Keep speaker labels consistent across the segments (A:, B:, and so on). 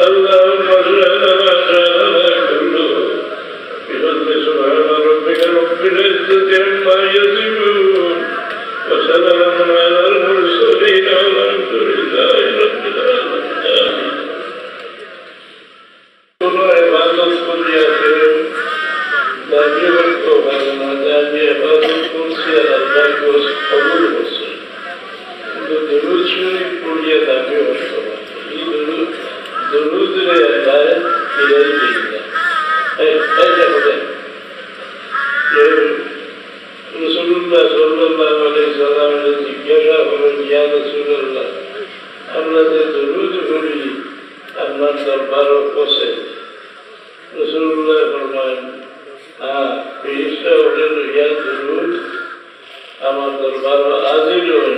A: اللهم صل على كله بفضل سبحان ربك رب العزة عما يصفون وسلام على المرسلين والحمد لله رب العالمين. عبادت كلياته দাবি করতে পারে না যে আমি হেফাজত করছি আর আল্লাহকে কবুল করছি, কিন্তু দরুদ শরীফ পড়িয়ে দাবি করতে পারে এই দরুদরে আল্লাহ ফিরাই দিই না। রাসূলুল্লাহ সাল্লাল্লাহু আলাইহি সাল্লামের জিজ্ঞাসা হলো, ইয়া রাসূলুল্লাহ, আমরা যে দরুদ পড়ি আপনার দরবারও পৌঁছে? রাসূলুল্লাহ ফরমায়েন, হ্যাঁ, ফেরেশতা হলেন ইয়া দরুদ আমার দরবারও হাজির হন।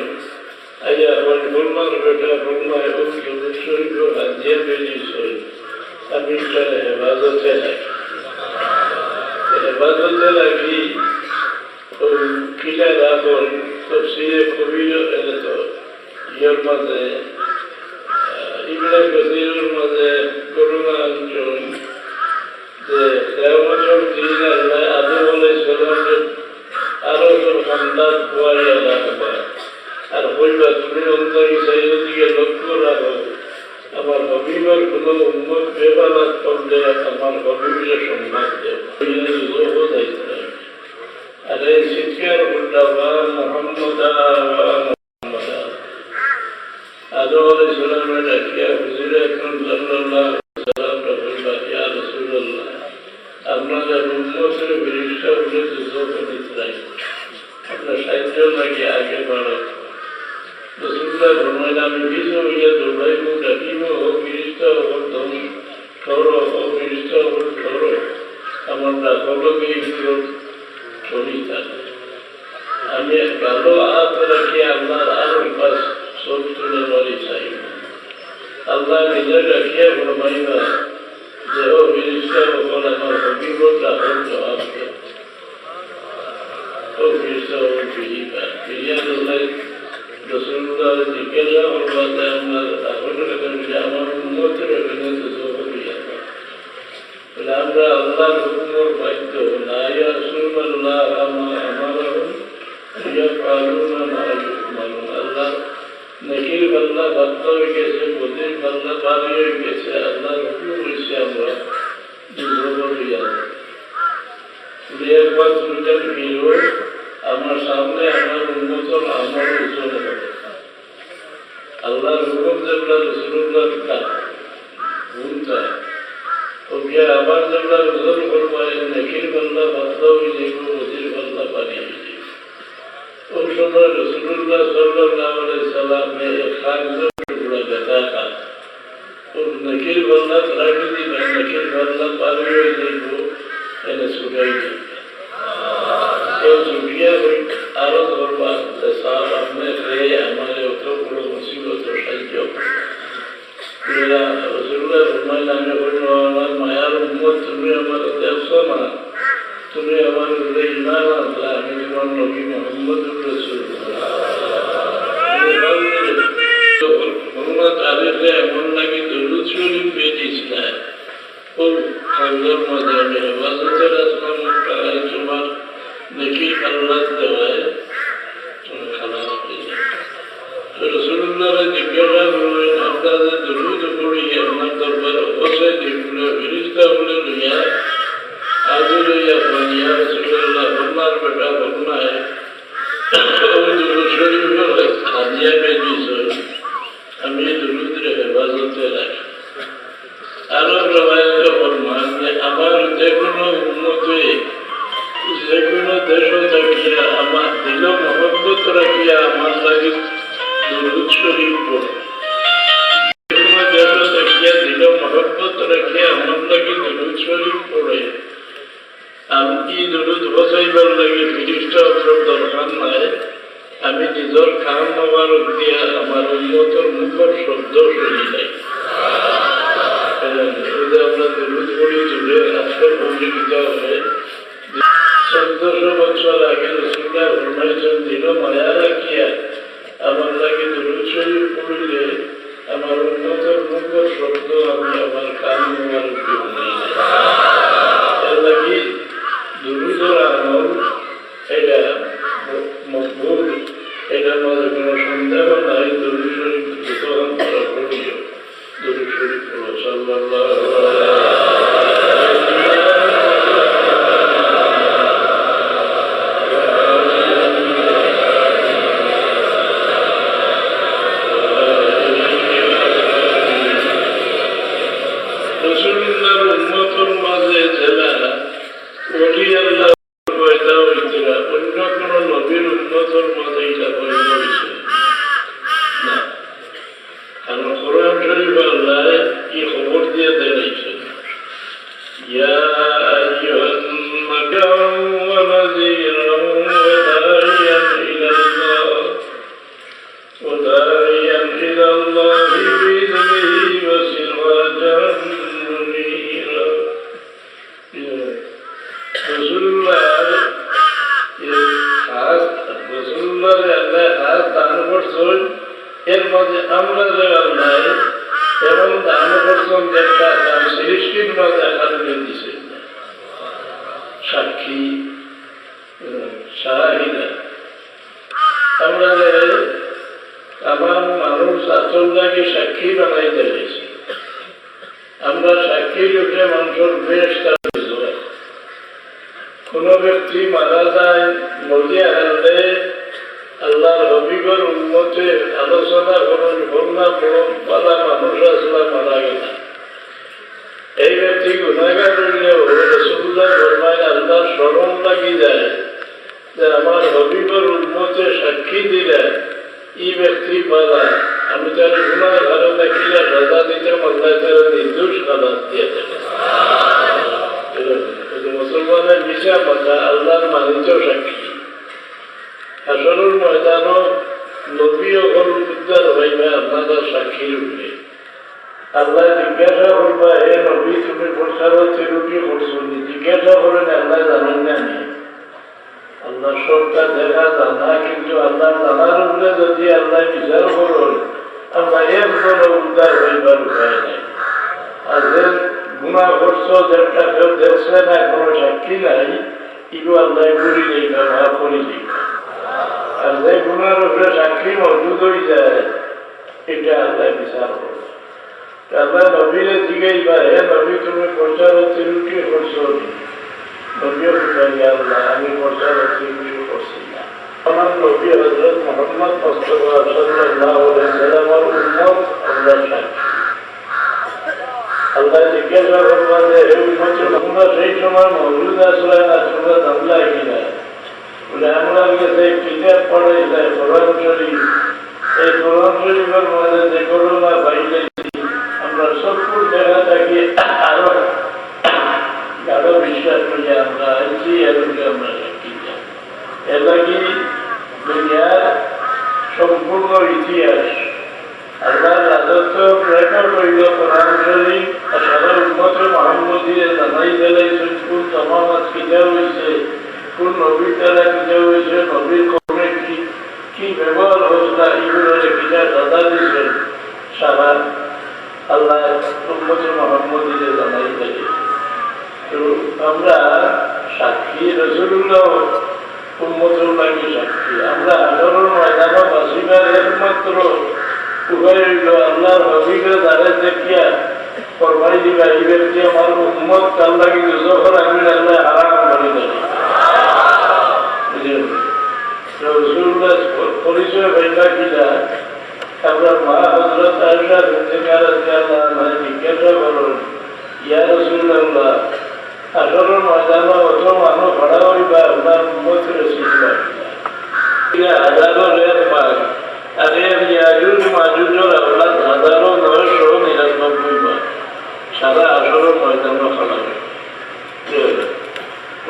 A: আইয়া আমার ফরমান বেটা ফরমায় ও দরুদ শরীফ হাজিয়ে বেরিয়েছ, আমি তার হেফাজতে লাগি। হেফাজতে লাগি ওই কিলা রাখুন তফসিরে কবির এলে তো ইয়ের মাঝে ইবনে কাসিরের মাঝে করুণা অঞ্চল যে কেয়ামতের দিন আল্লাহ আদম আলাইহিস সালামের আরো সব সন্তান খোয়াইয়া রাখবা আর বলবা তুমি অন্তরে চাইলে দিকে লক্ষ্য রাখো, আমার হবিবের কোনো উম্মত বেবালাত করলে আমার হবিবের সম্মান দেব। আর এই শিক্ষার বললা মোহাম্মদ আদম আলাইহিস সালামের ডাকিয়া হুজুর আকরাম সাল্লাল্লাহু আলাইহি সাল্লাম বলবা, ইয়া রাসূলুল্লাহ, আপনাদের উম্মতের ফেরেশতা বলে দুজনে ইসরাইল আপনার সাহায্য লাগে আগে বাড়ো। রাসূলুল্লাহ ফরমাইলেন, আমি কিছু হইয়া দৌড়াইব, ডাকিব, ও ফেরেশতা হোক ধরো, ও ফেরেশতা হোক ধরো, আমার ডাকলকে এগুলো চলি থাকে। আমি ভালো হাত রাখি আল্লাহর আরো পাশ চোখ তুলে মারি চাইব। আল্লাহ নিজে রাখিয়া ফরমাইবা যে ও ফেরেশতা সকল আমার হবিবর ডাকল জবাব দেব। ও ফেরেশতা হোক ফিরিবা ফিরিয়া দৌড়াই রাসূলুল্লাহ জিজ্ঞাসা করবা যে আমার ডাকল রাখেন যে আমার উম্মতের এখানে তো চোখ দিয়া বলে আমরা আল্লাহর হুকুমের বাধ্য না ইয়াসুল্লাহ আমারহুম ইয়াফআলুনা মা ইউমারুন। আল্লাহ নেকির বান্দা বাধ্য হয়ে গেছে, বদির বান্দা বাড়ি হয়ে গেছে, আল্লাহর হুকুম হয়েছে আমরা একবার দুইটা ভিড় আমার সামনে আমার উন্মতর আমার ওজন হবে। আল্লাহর হুকুম যেগুলা রাসূলুল্লাহ ভুলতা ওকে আবার যেগুলা ওজন করবো নেকির বান্দা বাধ্য হয়ে যাইব, বদির বান্দা বাড়ি হয়ে যাইব। ওই সময় রাসূলুল্লাহ সাল্লাল্লাহু আলাইহি সাল্লাম দেখা নকির বান্দা রাখি দিবে, নকির বান্দা পারি হয়ে যাইব, এনে ছুটাই যাবে। কেউ ছুটিয়া হই আরো ধরবা সাহেব আপনি খেয়ে আমার অত বড় মুসিবত সাহায্য। রাসূলুল্লাহ ফরমাইলেন, আমি বলল আমার মায়ার উম্মত তুমি আমার দেখছো না, তুমি আমার উপরে ঈমান আনলা, আমি তোমার নবী মুহাম্মদুর রাসূলুল্লাহ। তারিখে এমন নাকি দরুদ শরীফ পেয়েছিস না খুব খাবার মধ্যে আমি হেফাজতের আসমান টাকায় তোমার দেখি খাল্লাস দেওয়ায় তুমি খালাস পেয়ে যাবে। রাসূলুল্লাহ জিজ্ঞাসা করলেন, আমরা যে দরুদ পড়ি আপনার দরবার অবশ্যই দেখলে ফেরেশতা বলে লইয়া আজু লইয়া পানিয়া রাসূলুল্লাহ আপনার বেটা বন্যায় দরুদ শরীফ হাজিয়া পেয়েছিস, আমি দরুদের হেফাজতে রাখি। আরো প্রবাহিত ফরমান যে আমার যে কোনো উন্নতি যে কোনো দেশ থাকিয়া আমার দিল মহব্বত রাখিয়া আমার লাগে দরুদ শরীফ পড়ে। যে কোনো দেশ থাকিয়া দিল মহব্বত রাখিয়া আমার লাগে দরুদ শরীফ পড়ে। আমি কি দরুদ বসাইবার লাগে ফেরেশতা অপর দরকার নাই, আমি নিজের কাম মোবারক দিয়া আমার উম্মতের মুখর শব্দ শুনি নাই। আমরা দরুদ পড়ি তুলে আজকে পৌঁছে হবে 1400 বছর আগে রাসূলুল্লাহ ফরমাইছেন, দিল মায়া রাখিয়া আমার লাগে দরুদ শরীফ পড়িলে আমার উম্মতের মুখর শব্দ আমি রাসূলুল্লাহর উম্মতের মাঝে যারা ওলি আল্লাহ পয়দা হইছিল, অন্য কোন নবীর উম্মতের মাঝে এটা পয়দা হয়েছে না। কারণ কোরআন শরীফ আল্লাহ কি খবর দিয়ে দেখাইছেন, ইয়া আইয়ুহান নাবিয়্যু ওয়া নাযীরান ওয়া দাঈয়ান ইলাল্লাহ ওয়া দাঈয়ান ইলাল্লাহি বিইذনিহি ওয়া সিরাজান মুনীরা। এর মাঝে আমরা যে নাই এবং দান করছেন একটা তার সৃষ্টির মাঝে হাত দিয়েছেন সাক্ষী শাহিদা। আমরা আমার মানুষ আচরণটাকে সাক্ষী বানাই দিয়েছি। আমরা সাক্ষী রূপে মানুষের বেশ কোন ব্যক্তি মারা যায় নদীয়া হারলে আল্লাহর হবিবর উন্মতে আলোচনা করুন বন্যা বলা মানুষ আসলে মারা গেল। এই ব্যক্তি গুণাগার হইলেও রাসূলুল্লাহ ফরমায় আল্লাহর স্মরণ লাগি যায় যে আমার হবিবর উন্মতে সাক্ষী দিলে এই ব্যক্তি পালা আমি তার গুণার ভালো দেখিলে সাজা দিতে আল্লাহ তারা নির্দোষ সাজা দিয়ে থাকে। মুসলমানের বিচার মাথা আল্লাহর মানিত সাক্ষী। হাসরের ময়দানও নবী ও উদ্ধার হইবে আপনাদের সাক্ষীর উপরে। আল্লাহ জিজ্ঞাসা করবা, হে নবী তুমি প্রচারও তিরুটি করছেন, জিজ্ঞাসা করেন আল্লাহ জানেন না নি? আল্লাহ সবটা দেখা জানা, কিন্তু আল্লাহ জানার উপরে যদি আল্লাহ বিচার করেন আমরা একজন উদ্ধার হইবার উপায় নাই। আর যে গুণা করছ যেটা কেউ দেখছে না, কোনো সাক্ষী নাই, এগুলো আল্লাহ ঘুরি দিইবা মাফ করে দিইবা। আর যে গুণার উপরে সাক্ষী মজুদ হয়ে যায় এটা আল্লাহ বিচার করবে। আল্লাহ নবীরে জিজ্ঞাসা, হে নবী তুমি প্রচার তিরুটি করছো? নবীও বুঝাই আল্লাহ আমি প্রচার তিরুটি করছি না। আমার নবী হযরত মুহাম্মদ মুস্তাফা সাল্লাল্লাহু আলাইহি সাল্লামের উম্মত আমরা সাক্ষী। আল্লাহ জিজ্ঞাসা করবা যে হে উম্মত তোমরা সেই সময় মওজুদ আসলে না, তোমরা জানলা কিনা? বলে আমরা গেছে কিতাব পড়াইছে কোরআন শরীফ। এই কোরআন শরীফের মধ্যে যে করোনা পাইলেছি আমরা সবপুর দেখা থাকি আরো গাঢ় বিশ্বাস করিয়া আমরা আছি, এরকম আমরা সাক্ষী যাই। এর লাগি দুনিয়ার সম্পূর্ণ ইতিহাস আল্লাহ রাজত্ব রেকর্ড হইল কোরআন শরীফ। আর সারা উম্মতে মুহাম্মদীয়ে জানাই ফেলাইছেন কোন জামানাত কিতা হয়েছে, কোন নবীর দ্বারা কিতা হয়েছে, নবীর কর্মে কি ব্যবহার হয়েছিল, এগুলো কিতা দাদা দিয়েছেন সারা আল্লাহ উম্মতে মুহাম্মদীয়ে জানাই ফেলে। তো আমরা সাক্ষী, রাসূলুল্লাহ উম্মতের লাগি সাক্ষী। আমরা হাজারের ময়দানে বাসিবার একমাত্র উপায় হইল আল্লাহর হবিবের দ্বারা দেখিয়া ফরমাই দিবা এই ব্যক্তি আমার উম্মত তার লাগি যখন আমি আল্লাহ হারাম করে দেয়। রাসূলুল্লাহ পরিচয় হইলা কিনা আমরা মা হযরত আয়েশা সিদ্দিকা রাদিয়াল্লাহু আনহা জিজ্ঞাসা করলেন, ইয়া রাসূলুল্লাহ হাসরের ময়দানে অত মানুষ ভাড়া হইবা আপনার উম্মতের শিখবা কিনা? হাজারের এক ভাগ। আর ইয়াজুজ মাজুজের আওলাদ 1999 বার সারা হাসরের ময়দানে খাড়া হবে।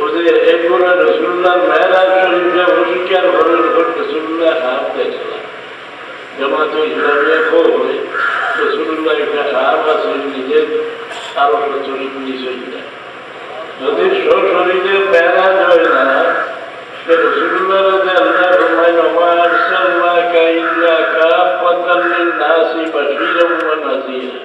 A: ওদের একবার রাসূলুল্লাহ মেরাজ শরীফে অস্বীকার করার উপর রাসূলুল্লাহ হাত দিয়েছিলেন। জামাতে ইসলামিয়া খুব হয় রাসূলুল্লাহ একটা হাত আছে নিজের আরো শরীফ নিচে যায়। যদি শরীরে মেরাজ হয় না রাসূলুল্লাহ রাদিয়াল্লাহু আনহু ওয়া আরসালনাকা ইল্লা কাফাতান লিন-নাসি বাশীরান ওয়া নাযীরা।